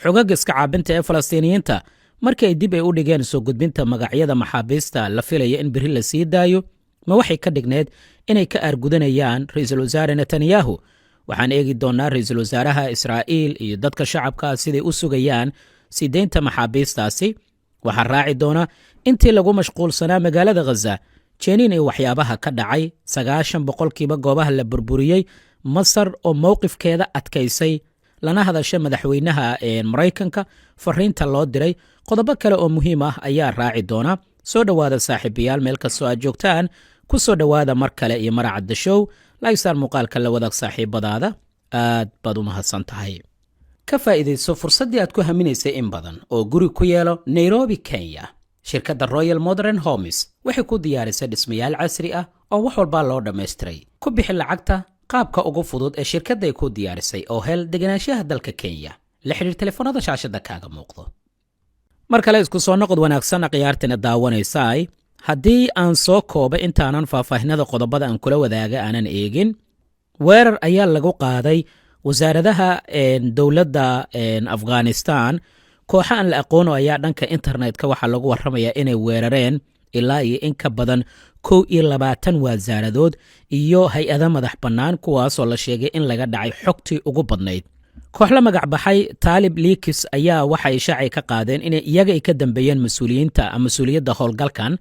xogaga iska caabinta ee Falastiiniyiinta markii ay dib ay u dhigeen soo gudbinta magacyada maxaabiista la filaya in biri la sii daayo ma waxay ka dhigneed inay ka aargudanayaan ra'iisul wasaare Netanyahu. waxaan eegi doonaa ra'iisul wasaaraha Israa'iil iyo dadka shacabka siday u sugayaan sii deynta maxaabiistaasi. waxaa raaci doona intii lagu mashquulsanaa magaalada Gaza Jenin iyo waxyaabaha ka dhacay 90% goobaha la burburiyey Masar oo mowqifkeeda adkaysay lana hadashay madaxweynaha Mareykanka fariinta loo diray. qodobo kale oo muhiim ah ayaa raaci doona. soo dhawaada saaxiibayaal meel kastoo aad joogtaan ku soo dhawaada mar kale iyo Maracadda Show. laysaan muuqaalka la wadaag saaxiibadaada aad baad u mahadsan tahay. ka faa'iidayso fursaddii aad ku haminaysay in badan oo guri ku yeelo Nairobi, Kenya. shirkadda Royal Modern Homes waxay ku diyaarisay dhismayaal casri ah oo wax walba loo dhammaystiray. ku bixi lacagta qaabka ugu fudud ee shirkadda ay ku diyaarisay oo hel deganaanshaha dalka Kenya. la xiriir telefoonada shaashada kaaga muuqdo. mar kale isku soo noqod wanaagsan khiyaartina daawanaysay. haddii aan soo koobo intaanan faahfaahinada qodobada aan kula wadaaga aanan eegin, weerar ayaa lagu qaaday wasaaradaha dowladda Afghanistan. kooxa aan la aqoono ayaa dhanka internetka waxaa lagu warramayaa inay weerareen ilaa iyo in ka badan 21 wasaaradood iyo hay-ada madax bannaan kuwaasoo la sheegay in laga dhacay xogtii ugu badnayd. koox la magac baxay Taalib Leaks ayaa waxay shacay ka qaadeen inay iyaga ay ka dambeeyeen mas-uuliyadda howlgalkan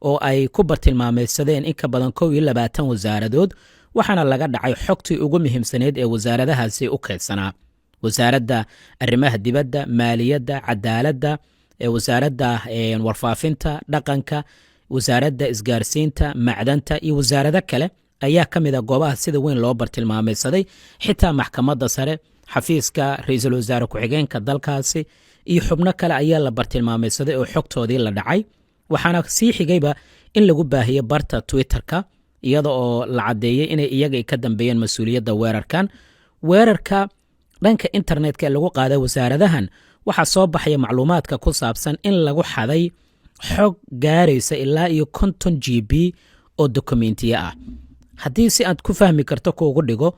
oo ay ku bartilmaameedsadeen in ka badan 21 wasaaradood waxaana laga dhacay xogtii ugu muhiimsaneed ee wasaaradahaasi u kaydsanaa. wasaaradda arrimaha dibadda, maaliyadda, cadaaladda, wasaaradda warfaafinta, dhaqanka, wasaaradda isgaarsiinta, macdanta iyo wasaarado kale ayaa ka mid ah goobaha sida weyn loo bartilmaameedsaday. xitaa maxkamadda sare, xafiiska ra'iisul wasaare ku-xigeenka dalkaasi iyo xubno kale ayaa la bartilmaameedsaday oo xogtoodii la dhacay. waxaana sii xigayba in lagu baahiyo barta Twitter-ka iyada oo la caddeeyey inay iyaga ka dambeeyeen mas-uuliyadda weerarkan. weerarka dhanka internetka ee lagu qaaday wasaaradahan waxaa soo baxaya macluumaadka ku saabsan in lagu xaday xog gaaraysa ilaa iyo 50 GB oo dokumentiya ah. haddii si aad ku fahmi karto kuugu dhigo,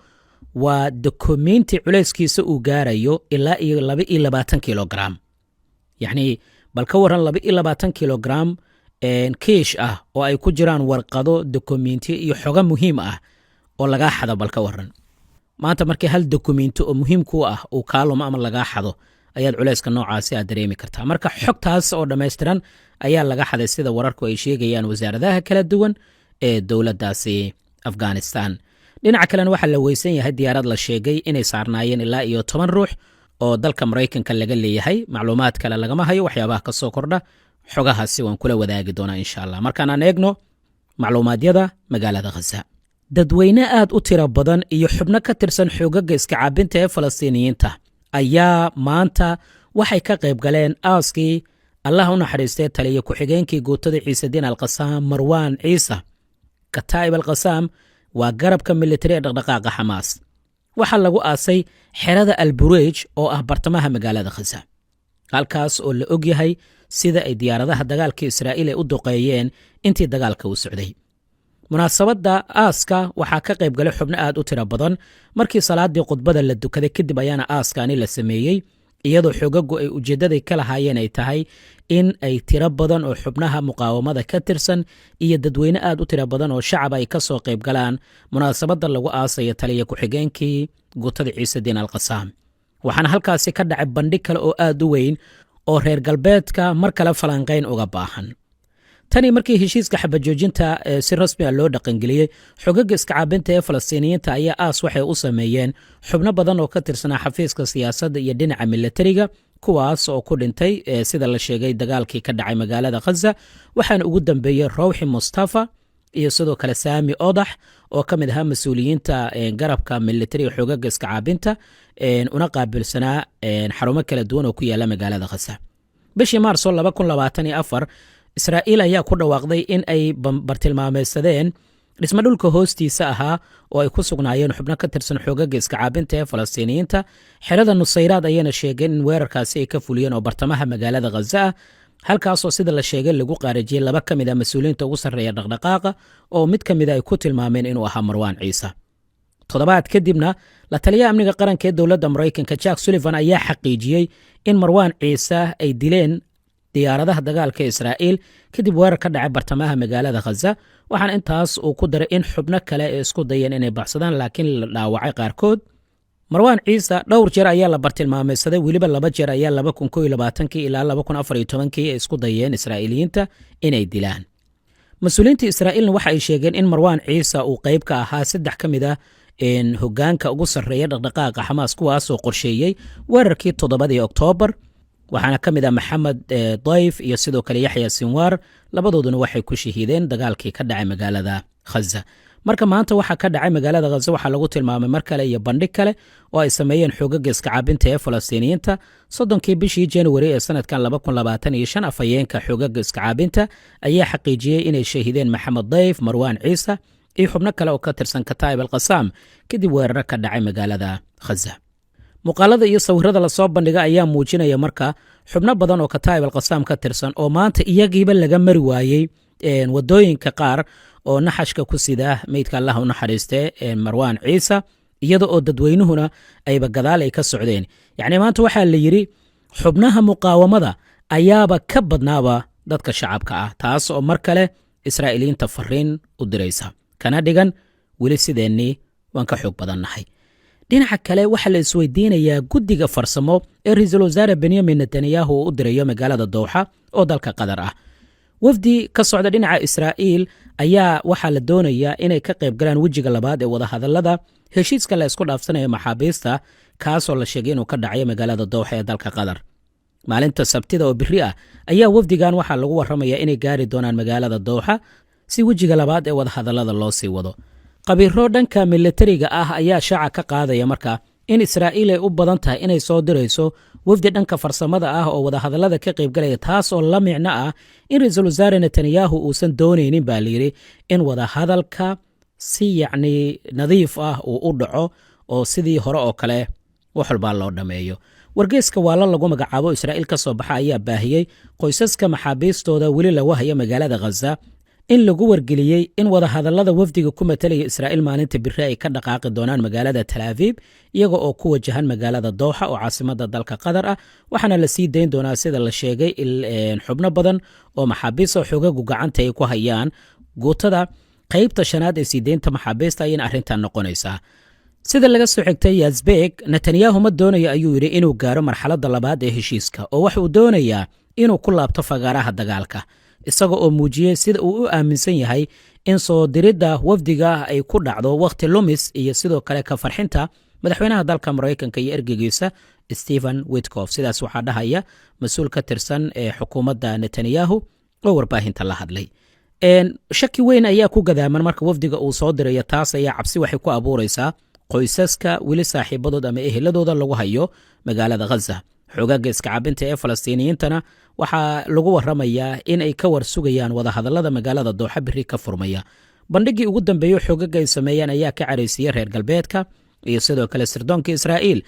waa dokumenti culayskiisa uu gaarayo ilaa iyo 22 kilogram. yacni bal ka waran 22 kilogram kiish ah oo ay ku jiraan warqado, dokumentiya iyo xogo muhiim ah oo lagaa xado. bal ka waran maanta markii hal dokumenti oo muhiim ku ah uu kaalmo ama lagaa xado ayaad culayska noocaasi aad dareemi kartaa. marka xogtaas oo dhammaystiran ayaa laga xaday sida wararku ay sheegayaan wasaaradaha kala duwan ee dowladdaasi Afghanistan. dhinaca kalena waxaa la weysan yahay diyaarad la sheegay inay saarnaayeen ilaa iyo 10 ruux oo dalka Mareykanka laga leeyahay. macluumaad kale lagama hayo. waxyaabaha ka soo kordha xogahaasi waan kula wadaagi doonaa insha Allah. markaan aan eegno macluumaadyada magaalada Gaza, dadweyne aad u tiro badan iyo xubno ka tirsan xogaga iska caabinta ee Falastiiniyiinta ayaa maanta waxay ka qayb galeen aaskii Allah u naxariistay taliye ku-xigeenkii guutada Ciisadiin al-Qasaam Marwan Ciisa. Kataib al-Qasaam waa garabka militari ee dhaqdhaqaaqa Xamaas. waxaa lagu aasay xerada Al-Bureej oo ah bartamaha magaalada Gaza, halkaas oo la og yahay sida ay diyaaradaha dagaalka Israa'iil ay u duqeeyeen intii dagaalka u socday. munaasabadda aaska waxaa ka qayb galay xubno aad u tiro badan. markii salaadii khudbada la dukaday kadib ayaana aaskaani la sameeyey, iyadoo xogagu ay ujeeddaday ka lahaayeen ay tahay in ay tiro badan oo xubnaha muqaawamada ka tirsan iyo dadweyne aad u tiro badan oo shacab ay ka soo qayb galaan munaasabadda lagu aasayo taliye ku-xigeenkii guutada Ciisadiin al-Qasaam. waxaana halkaasi ka dhacay bandhig kale oo aad u weyn oo reer galbeedka mar kale falanqayn uga baahan. tani markii heshiiska xabajoojinta si rasmi ah loo dhaqangeliyey, xogaga iska caabinta ee Falastiiniyiinta ayaa aas waxay u sameeyeen xubno badan oo ka tirsanaa xafiiska siyaasadda iyo dhinaca militariga, kuwaas oo ku dhintay sida la sheegay dagaalkii ka dhacay magaalada Gaza. waxaana ugu dambeeyey Rawxi Mustafa iyo sidoo kale Saami Odax oo ka mid ahaa mas-uuliyiinta garabka militariga xogaga iska caabinta una qaabilsanaa xarumo kala duwan oo ku yaala magaalada Gaza. bishii Maarso 2024 Israa'iil ayaa ku dhawaaqday in ay bartilmaameedsadeen dhismo dhulka hoostiisa ahaa oo ay ku sugnaayeen xubno ka tirsan xogaga iska caabinta ee Falastiiniyiinta. xerada Nusayraad ayayna sheegeen in weerarkaasi ay ka fuliyeen oo bartamaha magaalada Gaza ah, halkaasoo sida la sheegay lagu qaarajiyey 2 ka mid ah mas-uuliyiinta ugu sarreeya dhaqdhaqaaqa oo mid ka mid ah ay ku tilmaameen inuu ahaa Marwan Ciisa. toddobaad kadibna la taliyaha amniga qaranka ee dowladda maraykanka jack sullivan ayaa xaqiijiyey in marwaan ciise ay dileen diyaaradaha dagaalka israa'iil kadib weerar ka dhacay bartamaha magaalada khaza waxaana intaas uu ku daray in xubno kale ay isku dayeen inay baxsadaan laakiin la dhaawacay qaarkood marwaan ciise dhowr jeer ayaa la bartilmaamaysaday weliba 2 jeer ayaa ilaa 2014 ay isku dayeen israa'iiliyiinta inay dilaan mas-uuliyiinta israa'iilna waxa ay sheegeen in marwaan ciise uu qayb ka ahaa 3 ka mid ah hoggaanka ugu sarreeya dhaqdhaqaaqa xamaas kuwaasoo qorsheeyey weerarkii 7 Oktoobar waxaana ka mid ah maxamed dayf iyo sidoo kale yaxya sinwaar labadooduna waxay ku shahiideen dagaalkii ka dhacay magaalada khaza marka maanta waxa ka dhacay magaalada khaza waxaa lagu tilmaamay mar kale iyo bandhig kale oo ay sameeyeen xoogagga iska caabinta ee falastiiniyiinta 30kii bishii January ee sanadkan 2025 afhayeenka xoogagga iska caabinta ayaa xaqiijiyey inay shahiideen maxamed dayf marwaan ciise iyo xubno kale oo ka tirsan Kataib al-Qassam kadib weerar ka dhacay magaalada khaza muuqaalada iyo sawirada la soo bandhiga ayaa muujinaya marka xubno badan oo Kataib al-Qassam ka tirsan oo maanta iyagiiba laga mari waayey wadooyinka qaar oo naxashka ku sida meydka Allah u naxariistay marwaan ciise iyada oo dadweynuhuna ayba gadaal ay ka socdeen yacni maanta waxaa la yiri xubnaha muqaawamada ayaaba ka badnaaba dadka shacabka ah taas oo mar kale israa'iiliyiinta fariin u diraysa kana dhigan weli sideennii waan ka xoog badannahay dhinaca kale waxaa la isweydiinayaa guddiga farsamo ee ra'iisul wasaare benyamin netanyahu uu u dirayo magaalada dowxa oo dalka qatar ah wafdi ka socda dhinaca israa'iil ayaa waxaa la doonayaa inay ka qayb galaan wejiga labaad ee wadahadallada heshiiska la isku dhaafsanayo maxaabiista kaasoo la sheegay inuu ka dhacayo magaalada dowxa ee dalka qatar maalinta sabtida oo biri ah ayaa wafdigan waxaa lagu warramayaa inay gaari doonaan magaalada dowxa si wejiga labaad ee wadahadallada loo sii wado qabiiro dhanka militariga ah ayaa shaaca ka qaadaya marka in israa'iil ay u badan tahay inay soo dirayso wafdi dhanka farsamada ah oo wadahadallada ka qaybgalaya taas oo la micno ah in ra'iisul wasaare netanyahu uusan doonaynin baa layidhi in wadahadalka si yacni nadiif ah uu u dhaco oo sidii hore oo kale wax walbaa loo dhammeeyo wargeyska waala lagu magacaabo israa'iil ka soo baxa ayaa baahiyey qoysaska maxaabiistooda weli lagu haya magaalada khaza in lagu wargeliyey in wadahadallada wafdiga ku matalaya israa'iil maalinta biri ay ka dhaqaaqi doonaan magaalada Tel Aviv iyaga oo ku wajahan magaalada Dowxa oo caasimada dalka Qatar ah waxaana la sii deyn doonaa sida la sheegay xubno badan oo maxaabiis oo xogagu gacanta ay ku hayaan guutada qaybta shanaad ee sii deynta maxaabiista ayay arrintan noqonaysaa sida laga soo xigtay Yazbek Netanyahu ma doonayo ayuu yiri inuu gaaro marxaladda labaad ee heshiiska oo waxa uu doonayaa inuu ku laabto fagaaraha dagaalka isaga oo muujiyey sida uu u aaminsan yahay in soo diridda wafdiga ay ku dhacdo waqti lumis iyo sidoo kale ka farxinta madaxweynaha dalka Mareykanka iyo ergeygiisa Stephen Witkoff sidaas waxaa dhahaya mas'uul ka tirsan ee xukuumadda Netanyahu oo warbaahinta la hadlay shaki weyn ayaa ku gadaaman marka wafdiga uu soo dirayo taas ayaa cabsi waxay ku abuuraysaa qoysaska weli saaxiibadood ama eheladooda lagu hayo magaalada Gaza xoogagga iska caabinta ee Falastiiniyiintana waxaa lagu warramayaa in ay ka war sugayaan wadahadallada magaalada Dowxa biri ka furmaya bandhigii ugu dambeeyay xoogagga ay sameeyeen ayaa ka caraysiyay reer galbeedka iyo sidoo kale sirdoonka Israa'iil